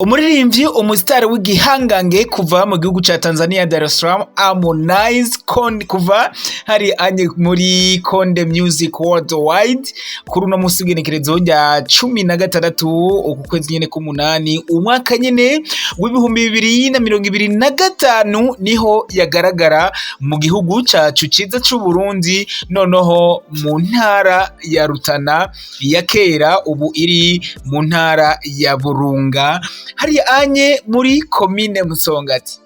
Umuririmbyi umusitari w'igihangange kuva mu gihugu ca Tanzania Dar es Salaam Harmonize kuva hari anye muri Konde Music Worldwide kuri uno musi w'igenekerezo rya 16 uku kwezi nyene k'umunani umwaka nyene w'2025 niho yagaragara mu gihugu cacu ciza c'u Burundi noneho mu ntara ya Rutana ya kera ubu iri mu ntara ya Burunga hari anye muri komine Musongati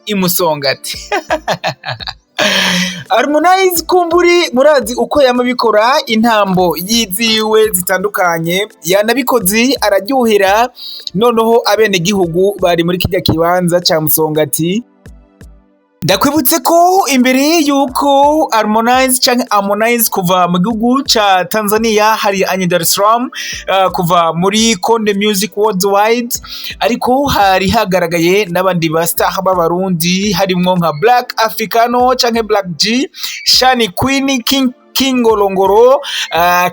Harmonize kumburi murazi uko yamabikora intambo yiziwe zitandukanye yanabikoze araryohera noneho abene gihugu bari muri kijya kibanza ca Musongati. Ndakwibutse ko imbere yuko Harmonize kuva mu gihugu ca Tanzania hari anye Dar es Salaam kuva muri Konde Music Worldwide ariko hari hagaragaye n'abandi ba star b'abarundi harimwo nka Black Africano canke Black G, Shani Queen,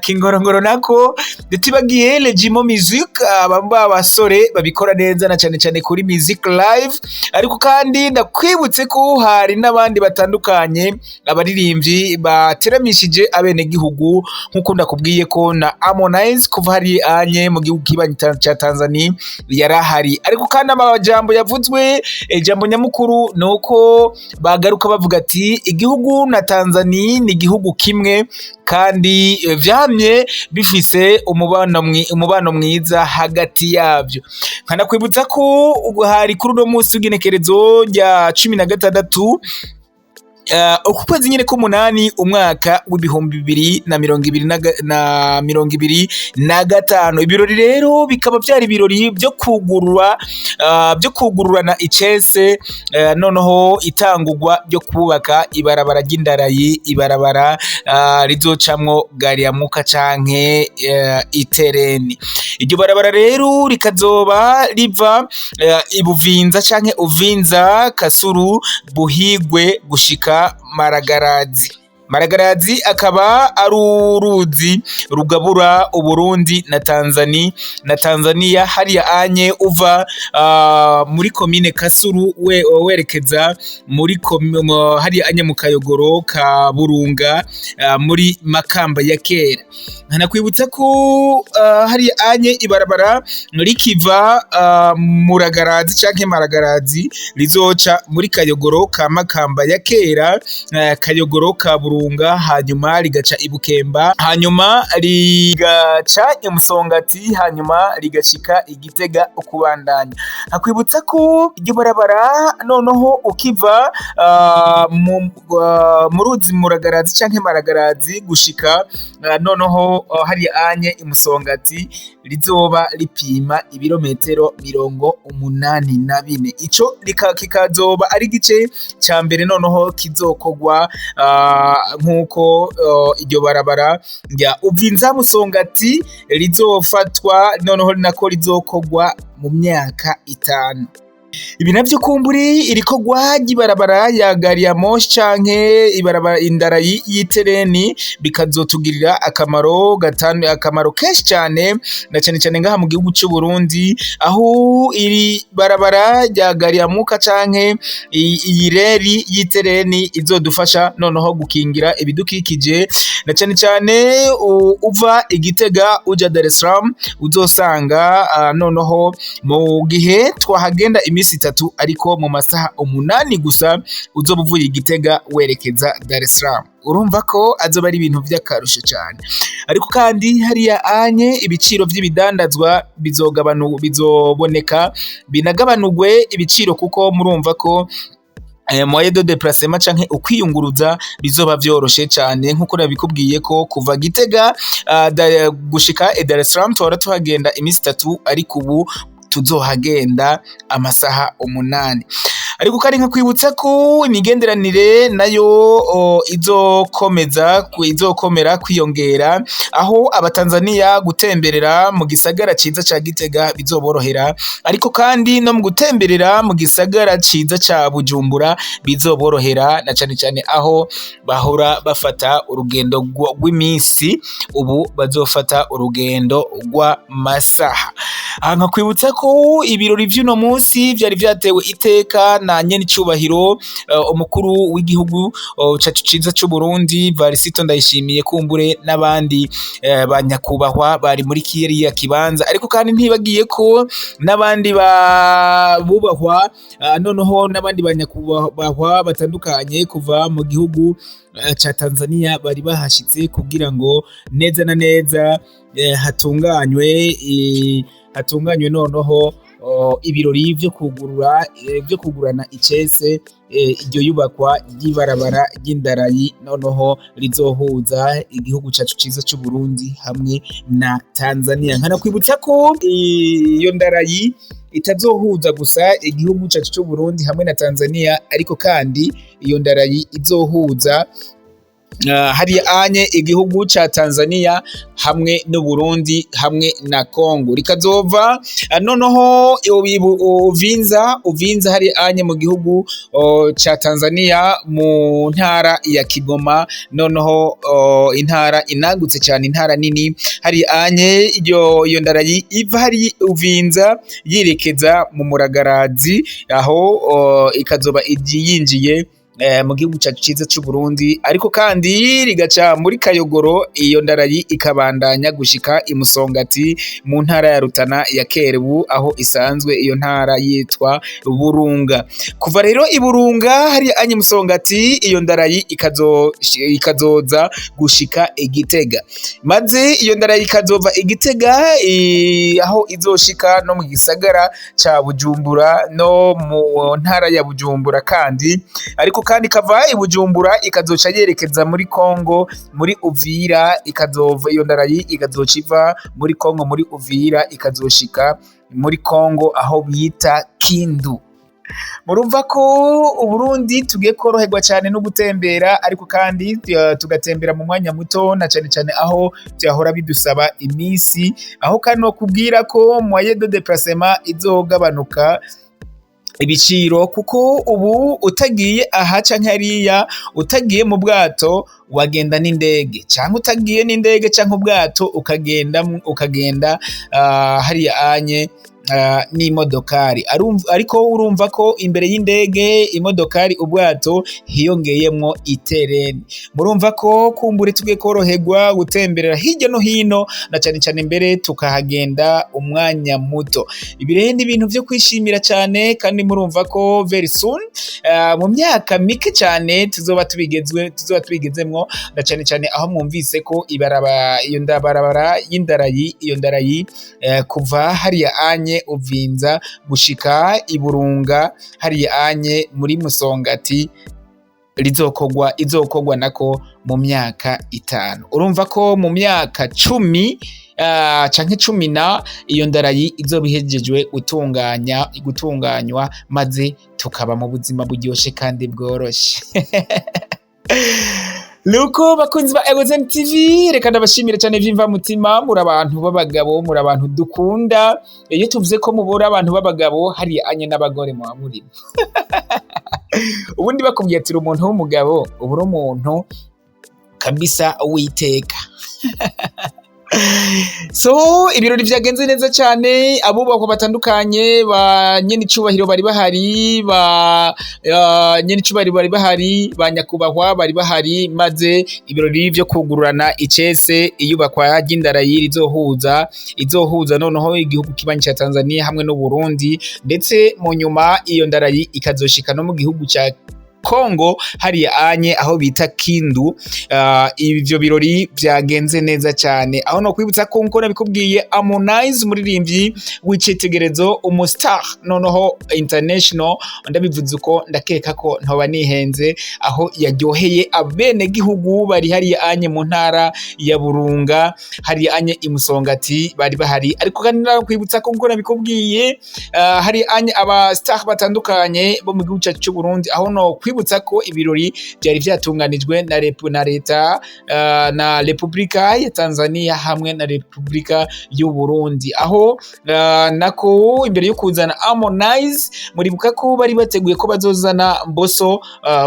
Kingorongoro nako ndetse bagiye Legimo Music abamba basore babikora neza na cane kuri Music Live ariko kandi ndakwibutse ko hari n'abandi batandukanye abaririmbyi bateramishije abene gihugu nkuko ndakubwiye ko na Harmonize kuva hari anye mu gihugu kibanyi ca Tanzania yarahari ariko kandi amajambo yavuzwe ijambo nyamukuru nuko bagaruka bavuga ati igihugu na Tanzania ni igihugu kimwe kandi vyamye bifise umubano mwiza hagati yavyo. Nkanakwibutsa ko hari kuri uno musi w'igenekerezo rya 16 uku kwezi nyene k'umunani umwaka w'2025 ibirori rero bikaba vyari ibirori byo kugururana icese noneho itangurwa byo kubaka ibarabara ry'indarayi ibarabara rizocamwo gari ya muka canke itereni. Iryo barabara rero rikazoba riva ibuvinza canke uvinza Kasuru Buhigwe gushika Maragarazi akaba ari uruzi rugabura Uburundi na Tanzania hariya anye uva muri komine Kasuru werekeza muri hariya anye mu Kayogoro ka Burunga muri Makamba ya kera. Nkanakwibutsa ko hariya anye ibarabara rikiva Muragarazi canke Maragarazi rizoca muri Kayogoro ka Makamba ya kera Kayogoro ka Burunga hanyuma rigaca Ibukemba hanyuma rigaca Musongati hanyuma rigashika Igitega ukubandanya. Nakwibutsa ko iryo barabara noneho ukiva mu ruzi Muragarazi canke Maragarazi gushika noneho hari anye Musongati rizoba ripima ibirometero 84 ico kikazoba ari gice ca mbere noneho kizokogwa nkuko iryo barabara rya uvinza Musongati rizofatwa noneho nako rizokogwa mu myaka 5. Ibi navyo kumburi irikogwa ry'ibarabara ya gari ya moshi canke ibarabara indarayi y'itereni bikazotugirira akamaro kenshi cane na cane ngaha mu gihugu c'u Burundi aho iri barabara rya gari ya muka canke iyi reri y'itereni izodufasha noneho gukingira ibidukikije na cane uva Igitega uja Dar es Salaam uzosanga noneho mu gihe twahagenda imisi 3 ariko mu masaha 8 gusa uzoba uvuye Igitega werekeza Dar es Salaam. Urumva ko azoba ari ibintu vy'akarusho cyane ariko kandi hariya anye ibiciro vy'ibidandazwa bizoboneka binagabanurwe ibiciro kuko murumva ko moyen de déplacement canke ukwiyunguruza bizoba vyoroshe cyane nkuko nabikubwiye ko kuva Gitega gushika Dar es Salaam twara tuhagenda imisi 3 ariko ubu tuzohagenda amasaha 8. ariko kandi nkakwibutsa ko imigenderanire nayo izokomera kwiyongera, aho abatanzania gutemberera mu gisagara ciza ca Gitega bizoborohera, ariko kandi no mu gutemberera mu gisagara ciza ca Bujumbura bizoborohera, na cane cane aho bahora bafata urugendo rw'iminsi, ubu bazofata urugendo rw'amasaha. Aha nkakwibutsa ko ibirori vy'uno munsi vyari vyatewe iteka na nyenicubahiro umukuru w'igihugu cacu ciza c'Uburundi Varisito Ndayishimiye, kumbure n'abandi banyakubahwa bari muri kiriya kibanza, ariko kandi ntibagiye ko n'abandi bubahwa noneho n'abandi banyakubahwa batandukanye kuva mu gihugu ca Tanzania bari bahashitse kugira ngo neza na neza hatunganywe noneho ibirori vyo kugurana icese iryo yubakwa ry'ibarabara ry'indarayi noneho rizohuza igihugu cacu ciza c'Uburundi hamwe na Tanzania. Nkanakwibutsa ko iyo ndarayi itazohuza gusa igihugu cacu c'Uburundi hamwe na Tanzania, ariko kandi iyo ndarayi izohuza hariya anye igihugu ca Tanzania hamwe n'Uburundi hamwe na Kongo, rikazova noneho Uvinza hariya anye mu gihugu ca Tanzania mu ntara ya Kigoma, noneho intara inagutse cyane, intara nini hariya anye iyo ndarayi iva hari Uvinza yerekeza mu Muragarazi, aho ikazoba yinjiye mu gihugu cacu ciza c'Uburundi, ariko kandi rigaca muri Kayogoro, iyo ndarayi ikabandanya gushika i Musongati mu ntara ya Rutana ya Kerebu, aho isanzwe iyo ntara yitwa Burunga. Kuva rero i Burunga hari anye Musongati, iyo ndarayi ikazoza gushika Igitega, maze iyo ndarayi ikazova Igitega aho izoshika no mu gisagara ca Bujumbura no mu ntara ya Bujumbura kandi, ariko kandi ikava i Bujumbura ikazoca yerekeza muri Kongo muri Uvira, iyo ndarayi ikazoca iva muri Kongo muri Uvira ikazoshika muri Kongo aho bita Kindu. Murumva ko Uburundi tugiye koroherwa cyane no gutembera, ariko kandi tugatembera mu mwanya muto, na cyane cyane aho byahora bidusaba iminsi, aho kandi no kubwira ko moyen de déplacement izogabanuka ibiciro, kuko ubu utagiye aha canke hariya, utagiye mu bwato wagenda n'indege, cyangwa utagiye n'indege canke ubwato ukagenda hariya anye n'imodokari, ariko urumva ko imbere y'indege, imodokari, ubwato hiyongeyemwo itereni. Murumva ko kumbure tugiye koroherwa gutemberera hirya no hino, na cyane cyane mbere tukahagenda umwanya muto. Ibi rero ni ibintu vyo kwishimira cyane, kandi murumva ko very soon mu myaka mike cyane tuzoba tubigezemwo, na cyane cyane aho mwumvise ko iyo barabara y'indarayi, iyo ndarayi kuva hariya anye Uvinza gushika i Burunga hariya anye muri Musongati izokogwa nako mu myaka 5. Urumva ko mu myaka 10 canke 10 iyo ndarayi izobihejejwe gutunganywa, maze tukaba mu buzima buryoshe kandi bworoshe. Nuko bakunzi ba Egozen TV, reka ndabashimire cyane vyimva mutima, muri abantu b'abagabo, muri abantu dukunda. Iyo tuvuze ko mubura abantu b'abagabo, hari anye n'abagore mu muri. Ubundi bakubwiye ati umuntu w'umugabo, ubura umuntu kabisa witeka. So ibirori vyagenze neza cyane, abubakwa batandukanye ba nyenicubahiro bari bahari, nyenicubahiro bari bahari, ba nyakubahwa bari bahari, maze ibirori vyo kugururana icese iyubakwa ry'indarayi izohuza noneho igihugu kibanyi ca Tanzania hamwe no Burundi, ndetse mu nyuma iyo ndarayi ikazoshika no mu gihugu ca Kongo hariya anye aho bita Kindu. Ivyo birori vyagenze neza cyane, aho no kwibutsa ko nko nabikubwiye Harmonize umuririmbyi w'icitegerezo, umustar noneho international, ndabivuze uko ndakeka ko ntoba nihenze, aho yaryoheye abene gihugu bari hariya anye mu ntara ya Burunga, hariya anye imusongati bari bahari. Ariko kandi nakwibutsa ko nko nabikubwiye hari anye aba star batandukanye bo mu gihugu cyacu cy'u Burundi, aho no kwibutsa ko ibirori byari byatunganijwe na leta na Republika ya Tanzania hamwe na Republika y'u Burundi, aho nako imbere yo kuzana Harmonize muribuka ko bari bateguye ko bazozana Mbosso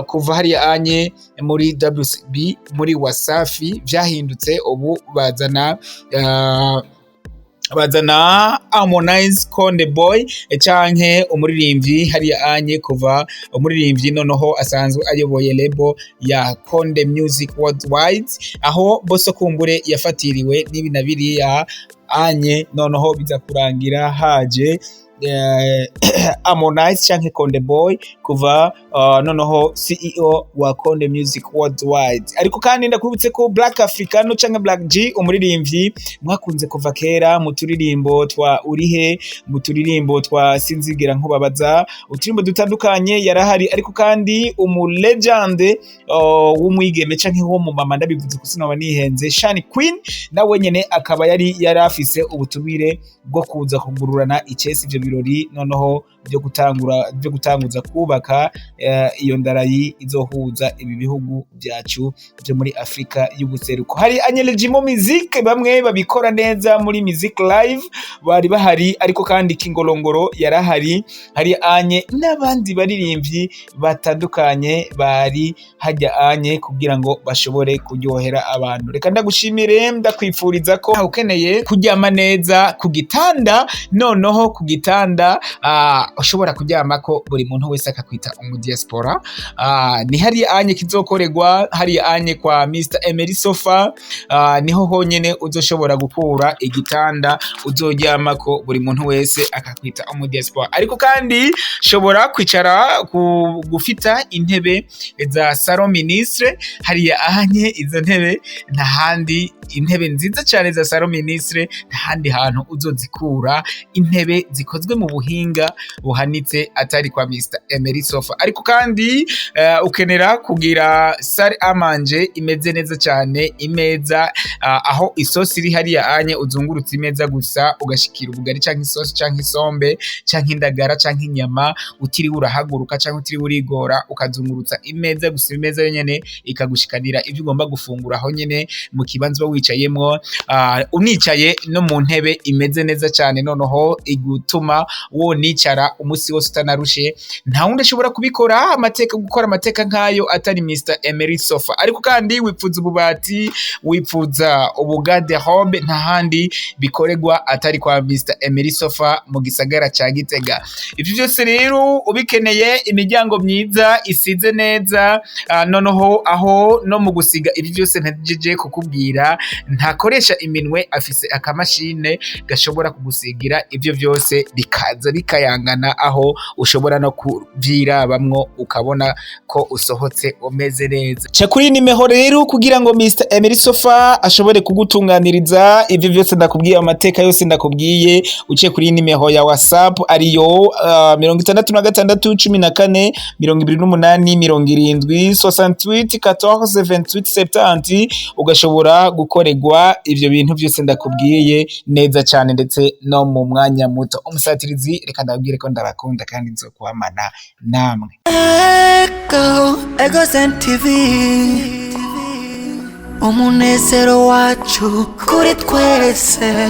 kuva hariya anye muri WCB muri Wasafi. Vyahindutse ubu bazana Harmonize Konde Boy canke umuririmbyi hariya anye kuva umuririmbyi noneho asanzwe ayoboye label ya Konde Music Worldwide, aho Mbosso kumbure yafatiriwe n'ibi na biriya anye, noneho biza kurangira haje Harmonize canke Konde Boy kuva noneho CEO wa Konde Music Worldwide. Ariko kandi ndakwibutse ko Black Africano canke Black G umuririmbyi mwakunze kuva kera mu turirimbo twa Urihe, mu turirimbo twa Sinzigera Nkubabaza, uturirimbo dutandukanye yarahari. Ariko kandi legend w'umwigeme canke wo mu mama, ndabivuze ko sinaba nihenze, Shani Queen nawe nyene akaba yari afise ubutumire bwo kuza kugururana icesi ivyo birori noneho byo gutanguza kubaka iyo ndarayi izohuza ibi bihugu byacu byo muri Afrika y'ubuseruko. Hari Anyelejimo Music, bamwe babikora neza muri Music Live bari bahari, ariko kandi Kingolongoro yarahari, hari anye n'abandi baririmbyi batandukanye bari hajya anye kugira ngo bashobore kuryohera abantu. Reka ndagushimire, ndakwifuriza ko ukeneye kuryama neza ku gitanda, noneho ku gitanda ushobora kuryama ko buri muntu wese akakwita umudiaspora. Ni hari anye kizokorerwa hari anye kwa Mr Emery Sofa, niho honyene uzoshobora gukura igitanda uzoryama ko buri muntu wese akakwita umudiaspora. Ariko kandi shobora kwicara gufita intebe za salon ministre hari anye, izo ntebe ntahandi, intebe nziza cyane za salon ministre ntahandi hantu uzozikura, intebe zikozwe mu buhinga buhanitse atari kwa Mr Emery Sofa. Ariko kandi ukenera kugira salle à manger imeze neza cyane, imeza aho isosi iri hariya anye uzungurutse imeza gusa ugashikira ubugari canke isosi canke isombe canke indagara canke inyama, utiri urahaguruka canke utiri urigora, ukazungurutsa imeza gusa, imeza yonyene ikagushikanira ivyo ugomba gufungura aho nyene mu kibanza wicayemwo, unicaye no mu ntebe imeze neza cyane, noneho igutuma wo nicara umusi wose utanarushe. Nta wundi ashobora kubikora gukora amateka nkayo atari Mr Emery Sofa. Ariko kandi wipfuza ububati, wipfuza ubugarde-robe, ntahandi bikoregwa atari kwa Mr Emery Sofa mu gisagara ca Gitega. Ivyo byose rero ubikeneye imiryango myiza isize neza, noneho aho no mu gusiga ivyo byose ntajeje kukubwira, ntakoresha iminwe, afise akamashine gashobora kugusigira ivyo byose bikaza bikayangana, aho ushobora no kuvyirabamwo ukabona ko usohotse umeze neza. Ca kuri nimero rero kugira ngo Mr Emery Sofa ashobore kugutunganiriza ivyo byose ndakubwiye, amateka yose ndakubwiye, uciye kuri nimero ya WhatsApp ariyo 66142870 ugashobora gukorerwa ivyo bintu byose ndakubwiye neza cyane, ndetse no mu mwanya muto. Umusatirizi, reka ndabwire ko ndabakunda kandi nzokwamana namwe. Ego TV, umunezero wacu kuri twese.